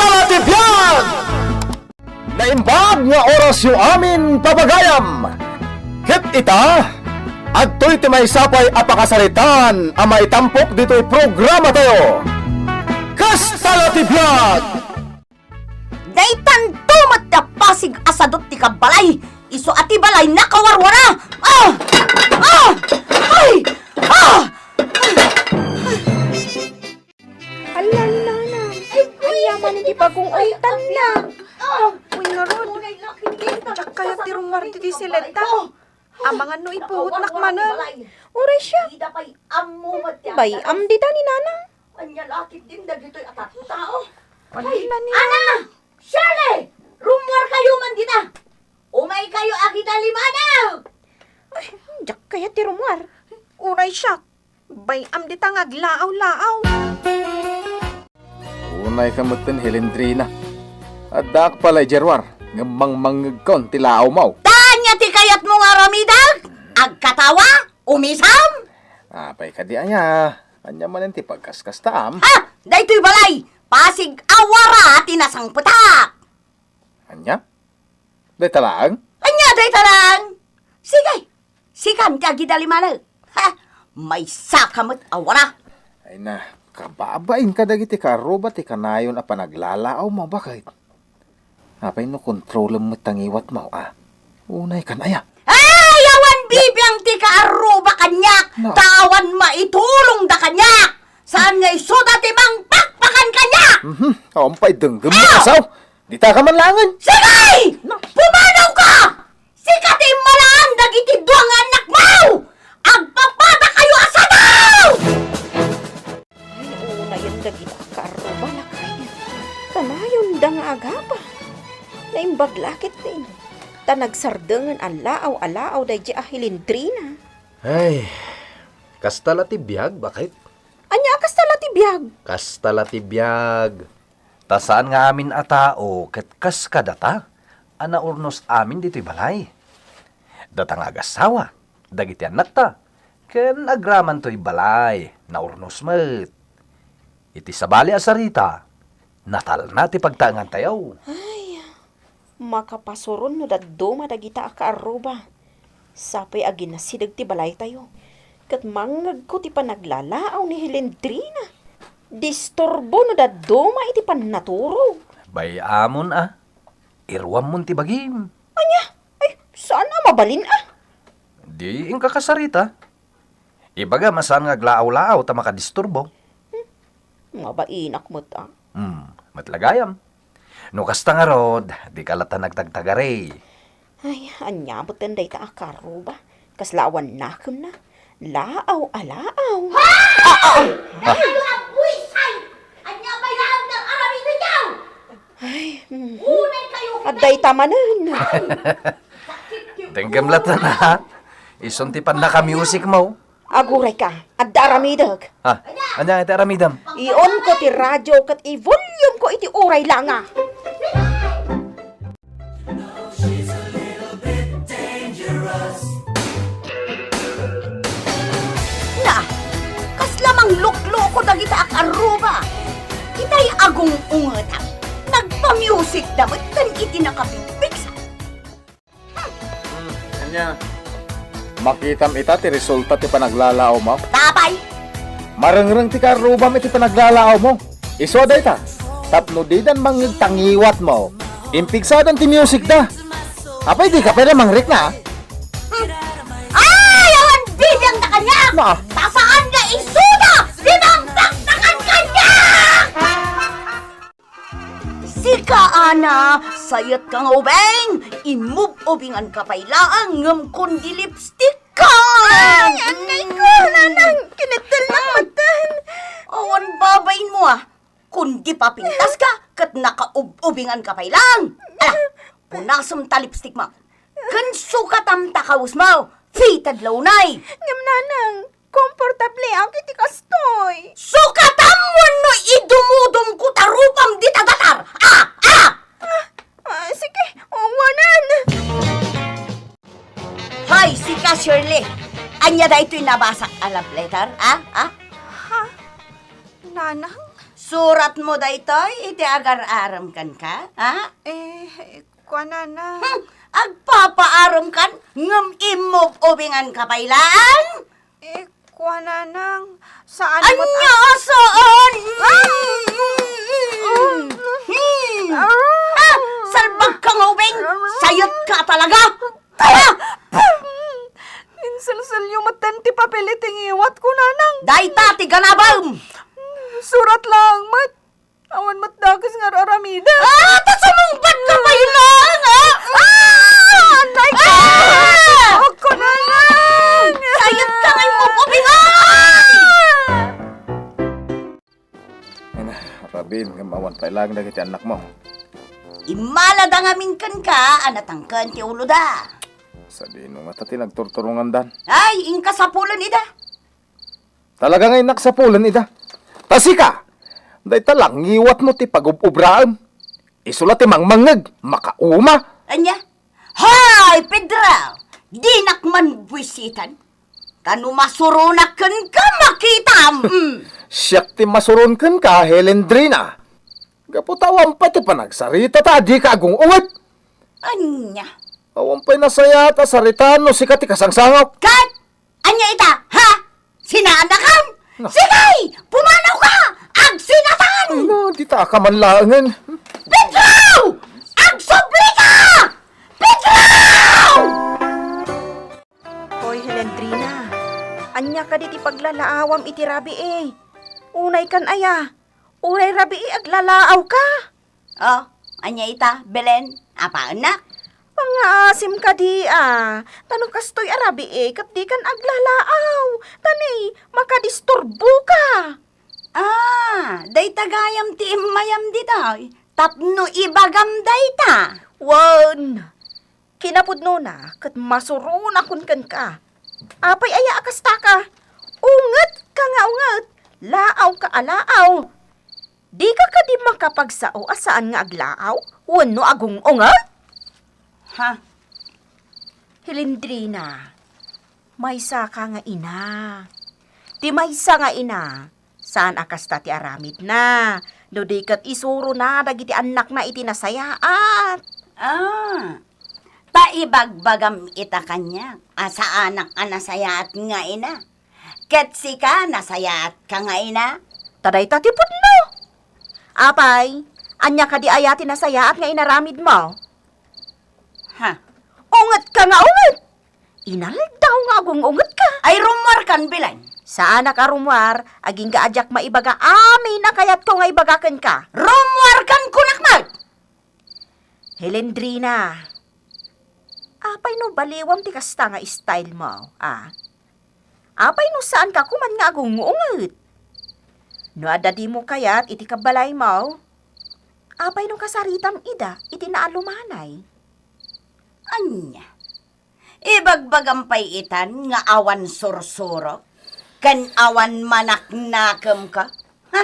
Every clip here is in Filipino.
KASTA ti BIAG! Naimbag nga oras yung amin papagayam. Hit ita, adto'y ti may sapay apakasaritan ang maitampok dito'y programa tayo. KASTA ti BIAG! Daytan tumat na pasig asadot ti kabalay. Iso ati balay nakawarwara. Ala, nana. Ay, yaman hindi bagong aitan na. Uy, narod. Tsak kaya tirong marti di silenta. Abangan no ipuhot nakmanan. Uray siya. Bay, amdi ta ni nana. Anya lakit din dagito'y atat tao. Ala ni. Ana! Shirley! Rumor kayo man dita! Umay kayo akita limanaw! Ay, jak kaya tirumar. Uray siya. Bay, amdi ta ngaglaaw-laaw. Unay kamutin Helendrina. Adak pala'y Jerwar, ngamang mangagkon tilaaw mo. Tanya ti kayat mo nga ramidag! Agkatawa? Umisam? Apay ka di anya. Anya man ti pagkaskastaam. Ha! Daytoy balay! Pasig awara tinasang putak! Anya? Day talaang? Anya day tarang! Sige! Sikam ti agidalimanag! Ha! May sakamot awara! Ay na, kababain ka dagiti karuba ti kanayon a panaglalaaw mo bakit? Apay no kontrol mo tangiwat mo Unay kan aya. Ay! Awan bibiyang ti kaaruba kanyak! No. Tawan maitulong da kanyak! Saan nga isuda ti mang pakpakan kanyak! Awampay denggem mo kasaw. Di ta ka man langan. Sige! Pumanaw ka! Sikat ay malaan dagiti duwang anak mo! Agpapata kayo asadaw! Ay, una yan dagita karuba na kaya. Kanayon da nga agapa. Naimbag lakit din. Ta nagsardengan ang laaw-alaaw da di ahilindrina. Ay, kasta ti BIAG, bakit? Anya akas tala ti BIAG. Kasta ti BIAG. Ta saan nga amin a tao, ket kas kadata, ana urnos amin dito'y balay. Data nga agasawa, dagiti anak ta, ken agraman to'y balay, na urnos met. Iti sabali asarita, natal na ti pagtaangan tayaw. Makapasuron no daduma dagita akaaruba. Sapay agin na sidag ti balay tayo. Kat mangag ko ti panaglalaaw ni Helendrina. Disturbo no daduma iti panaturo. Bay amon irwam mon ti bagim. Anya, ay sana mabalin Di ing kakasarita. Ibaga masan nga glaaw-laaw ta makadisturbo. Mabainak mo ta. Matlagayam. No kasta nga rod, di kalata nagtagtagare. Ay, anya mo tenday ta akaruba. Kaslawan nakem na. Laaw-alaaw. Kayo ang buwisay! Anya may laang ng aramid ninyaw! Ay, Unay kayo! aday tamanan. Tenggemlatan na. Isuntipan na ka music mo. Aguray ka, adaramidag. Ha? Anya iti aramidam? Ion ko ti radyo kat i-volume ko iti uray langa. Na! Kaslamang luklo ko dagita akaruba! Itay agong ungatang. Nagpa-music dapat kan iti nakapipiksa. Anya? Makitam ita ti resulta ti panaglalaaw mo. Tapay! Marangrang ti karuba mo ti panaglalaaw mo. Isoda ita. Tapno di dan mangtangiwat mo. Impigsadan ti music da. Apay di ka pala mangrik na. Ay! Awan bilyang na kanya! Na. Tasaan nga isuda! Dinamdak na kanya! Sika, Ana! Sayot kang ubeng! Imove ubingan ka pailaang ngam kundi lipstick ka! Ay, anay ko, nanang, kinitil na matan. Awan babain mo kundi papintas ka kat nakaubingan ka pailang! Punasam ta lipstick mo! Kansukat am takaus mo! Fitad launay! Ngam nanang, komportable ako iti kastoy. Sukatam mo no idumudum ko tarupam di tagatar! Sige, uwanan. Hoy, si ka Shirley! Anya da ito'y nabasak a love letter, Ha? Nanang? Surat mo daytoy, iti agar-aram kan ka, ha? Kuha na. Agpapaaram kan, ngam imog ubingan ka pailaan? Kuha na. Saan Anya saan? Salbag kang ubing, sayot ka talaga! Insalsal yung matenti papiliting iwat ko nanang. Dayta, tiganabam! Surat lang, mat. Awan mat dagas nga raramida. Tasamungbat ka pailaan, ha? Anay ka! Ako na lang! Sayot ka ngay mo ubingan! Rabin, kamawan pa ilang dagiti anak mo. Imalada ngamin kan ka, anatangkan ti ulo da. Sa dino nga tati nagturturungan dan. Ay, ingka sa pulan ida. Talaga ngay naksapulan ida. Tasika! Day talang ngiwat mo ti pagububraan. Isulat ti mangmangag, makauma. Anya? Hay, Pedro! Di nakman buwisitan. Kanu masurunak kan ka makitam. Siyak ti masuron kan ka, Helendrina. Gaputawan pa ti panagsarita ta, di ka agong uwit. Anya? Awan pa'y nasaya ta saritan no sika ti kasangsangok. Kat! Anya ita, ha? Sinanakan? Sige! Pumanaw ka! Ag sinatan! Ay no, di ta ka manlangan. Pedro! Ag subli ka! Pedro! Hoy, Helendrina. Anya ka diti paglalaawam iti rabi Unay kan aya. Unay rabi aglalaaw ka. Oh, anya ita, Belen, apa anak? Pangaasim ka di Tanong kastoy arabi kat di kan aglalaaw. Tani, makadisturbo ka. Day tagayam ti imayam dito. Tapno ibagam dayta. Wan. Kinapudno na, kat masurun akon kan ka. Apay aya akasta ka. Unget ka nga unget. Laaw ka alaaw. Di ka di makapagsao asaan nga aglaaw? Wano agong unget? Ha? Hilindrina, maysa ka nga ina. Ti maysa nga ina. Saan akasta ti aramid na? No di kat isuro na dagiti anak na iti nasayaat. Paibagbagam ita kanya. Asa anak anasayaat nga ina. Ket sika nasayaat ka nga ina. Taday tatipod no. Apay, anya ka di ayati nasayaat nga inaramid mo. Ha? Unget ka nga unget. Inaldaw nga agong unget ka. Ay rumor kan bilan. Saan ka rumwar, aging gaadyak maibaga amin na kayat ko nga ibagakan ka. Rumor kan kunakmat. Helendrina, apay no baliwam ti kasta nga style mo, Apay no saan ka kuman nga agong unget. No adadi mo kayat iti kabalay mo, apay no kasaritam ida iti naalumanay. Anya? Ibagbagam pay itan nga awan sursuro. Kan awan manak nakam ka. Ha?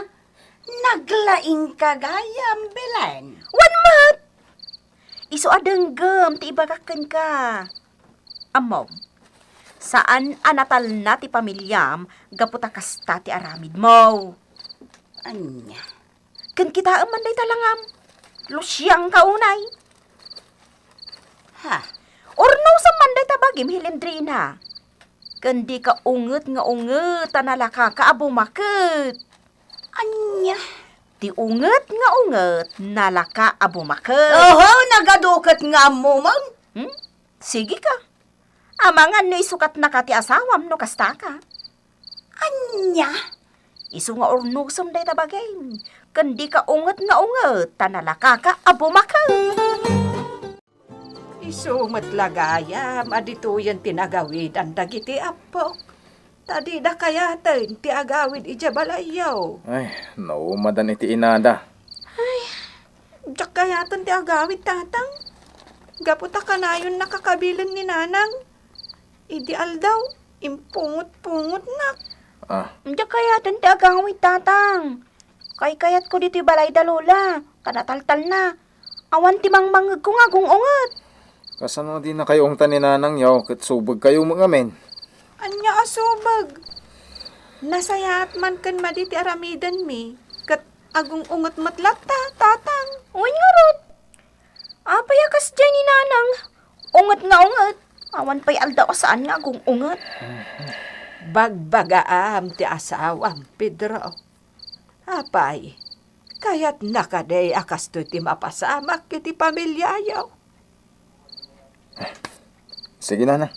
Naglaing kagayam bilan. One month! Iso adenggem ti ibagakan ka. Amaw, saan anatal na ti pamilyam gaputa kasta ti aramid mo. Anya? Kan kita aman day talangam. Lusyang kaunay. Ha? Orno sa manday tabagim Hilendrina. Kandi ka unget nga unget tanalaka ka abumaket. Anya? Ti unget nga unget nalaka abumaket. Oho, nagadukat nga mo man. Sige ka. Amangan no isukat na ka ti asawam no kasta ka. Anya? Isu nga ornusom day tabagay. Kandi ka unget nga unget tanalaka ka abumaket. Isu matlagayam, adito yan tinagawid ang dagiti apo. Tadi da kayaten, ti agawid ijabalayaw. Ay, naumadan iti inada. Diyak kayaten ti agawid tatang. Gaputa ka na yun nakakabilan ni nanang. Ideal daw, impungot-pungot na. Hindi kaya tante agawid tatang. Kayat ko dito balay dalola. Kanataltal na. Awan timang mangag ko nga unget. Kasano di na kayo ang taninanang yaw, kat subag kayo mga men. Anya asubag. Nasayat man kan maditi aramidan mi. Kat Agong ungot matlat ta, tatang. Uy nga rod. Apay akas dyan ni nanang. Ungat nga ungat. Awan pa'y aldaw saan nga kung ungat. Bagbagaam ti asawam, Pedro. Apay, kaya't nakaday akas to ti mapasamak kiti pamilyayaw. Sige, Nanang.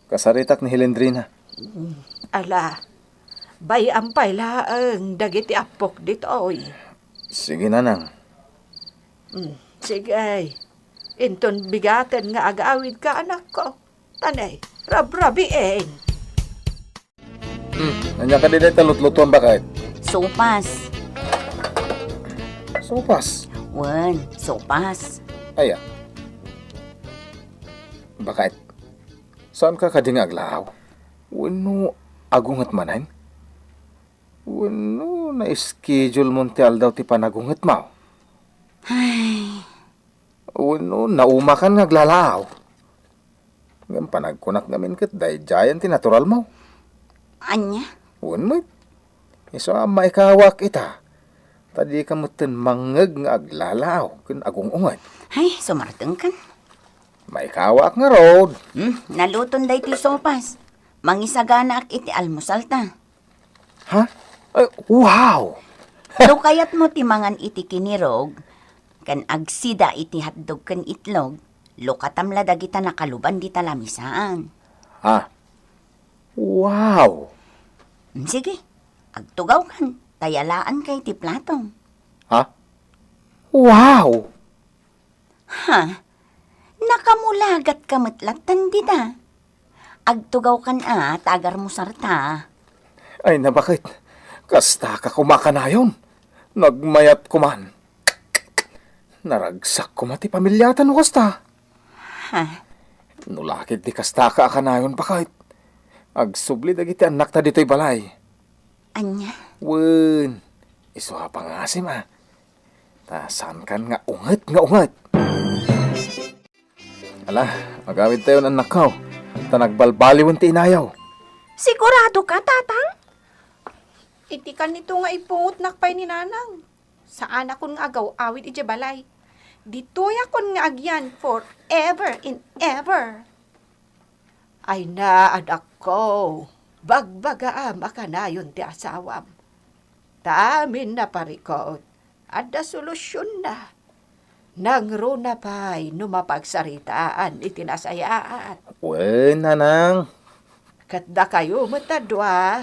Kasaritak ni Hilendrina. Ala, bayam pa'y laang dagiti apok ditoy. Sige, Nanang. Sige, inton bigatan nga agawid ka anak ko. Tanay, rabrabiin. Nandiyan ka din ito, lutlutuan ba kahit? Sopas. Sopas. Wan, sopas. Aya. Bakit? Saan ka kading aglaw? Wano, agungat manan? Wano, na-schedule mo ti aldaw ti panagungat mo? Wano, nauma ka naglalaw. Ngam panagkunak namin kat day giant ti natural mo. Anya? Wano mo, iso maikawak ita. Tadi ka mo mangag nga aglalaw kun agung ungat. Ay, sumarteng kan. Maikawak nga road. Naluton day ti sopas. Mangisagana ak iti almusal ta. Ha? Ay, wow! Do kayat mo ti mangan iti kinirog, kan agsida iti hatdog kan itlog, lokatamla dagita nakaluban di talamisaan. Ha? Wow! Sige, agtugaw kan, tayalaan kay ti plato. Ha? Wow! Ha? Nakamulagat kamatlatan dita. Agtugaw kan tagar mo sarta. Ay na bakit? Kasta ka kumakanayon. Nagmayat kuman. Naragsak ko mati pamilyatan o kasta. Ha? Nulakit di kasta ka akanayon bakit? Agsubli dagiti anak ta dito'y balay. Anya? Wen, iso ha pangasim ah. Tasan kan nga unget. Ala, magawid tayo ng nakaw. Tanagbalbaliwan ti inayaw. Sigurado ka, tatang? Iti kan nito nga ipungot nakpay ni nanang. Saan akon nga agaw awit iti balay. Dito'y akon nga agyan forever and ever. Ay na, adak ko. Bagbagaam akanayon ti asawam. Taamin na parikot. Ada solusyon na. Nangro na pa'y numapagsaritaan itinasayaan. Wen, nanang. Katda kayo matadwa.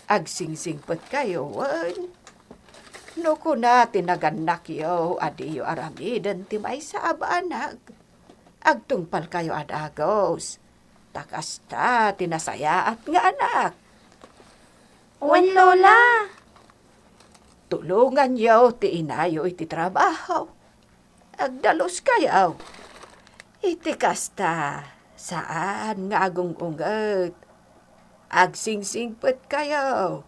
Agsingsingpot kayo, wan. No ko na tinaganak yo, adiyo aramidan ti may sa abanag. Agtungpal kayo adagos. Takasta tinasayaat nga anak. Wan, lola. Tulungan yo ti inayo iti trabaho. Agdalos kayo. Iti kasta, saan nga agong-ungat? Agsingsingpot kayo.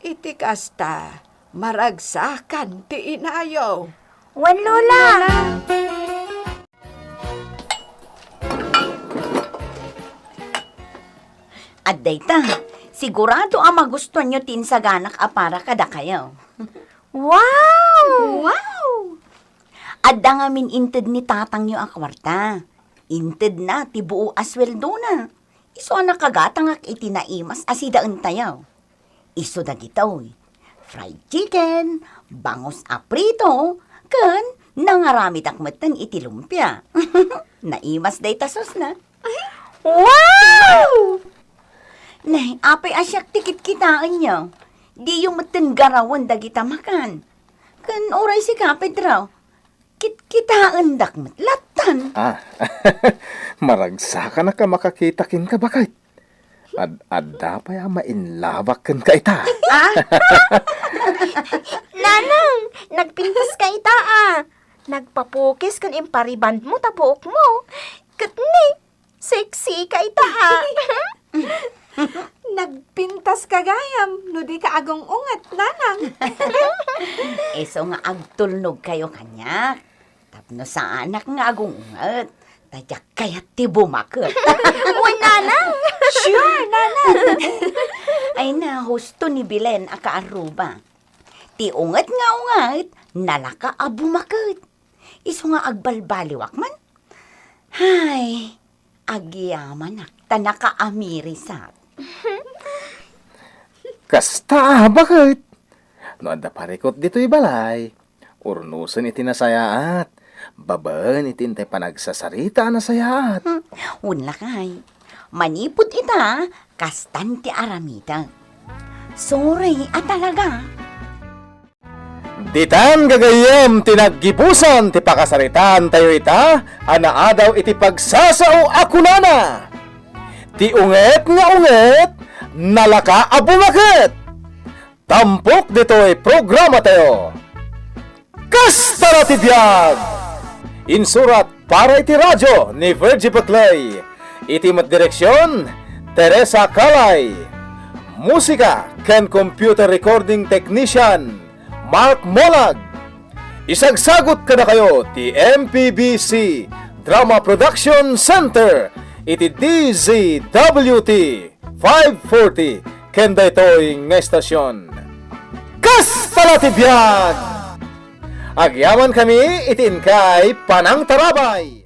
Iti kasta, maragsakan ti inayo. Wan, lola. At dayta, sigurado ang magustuhan nyo tinsaganak para kada kayo. Wow! Wow! Adda nga min inted ni tatang nyo ang kwarta. Inted na, tibuo asweldo na. Iso ang nakagatangak itinaimas asidaan tayaw. Iso da gitaw, fried chicken, bangos aprito, kan nangarami takmatan iti lumpia. Naimas day tasos na. Wow! Nay, apay asyak tikit kitaan niyo. Di yung matanggarawan dagita makan. Kan oray si kapit raw. Kitaan dakmat latan. Ah, maragsa ka na ka makakitakin ka bakit? Adda pa ya mainlawak kan ka ita. Nanang, nagpintas ka ita Nagpapukis kan impariband mo tabuok mo. Katni, sexy ka ita Nagpintas kagayam, no di ka agong ungat, nanang. Eso nga agtulnog kayo kanyak. Tapno sa anak nga agungat. Tadyak kayat ti bumakot. Uy, nanang. Sure, nanang. Ay na, husto ni Bilen akaaruba. Ti unget nga unget, nalaka abumakit. Iso nga agbalbaliwak man. Hay, agyaman nak, tanaka amirisat. Kasta, bakit? No, anda parikot dito'y balay. Urnusan iti nasayaat. Baban iti intay panagsasarita na sayaat. Unla kay, manipot ita, kastan ti aramida. Sorry, talaga. Ditan gagayem tinaggibusan ti pakasaritaan tayo ita, adaw iti pagsasao akunana. Ti unget nga unget, nalaka abumakit. Tampok dito'y programa tayo. Kasta na ti BIAG! Insurat para iti radyo ni Virgie Butlay. Iti direksyon, Teresa Calay. Musika ken computer recording technician, Mark Molag. Isagsagot ka na kayo ti MPBC Drama Production Center. Iti DZWT 540 kenda ito'y nga estasyon. Kasta na ti BIAG! Agyaman kami itin kay Panang Tarabay.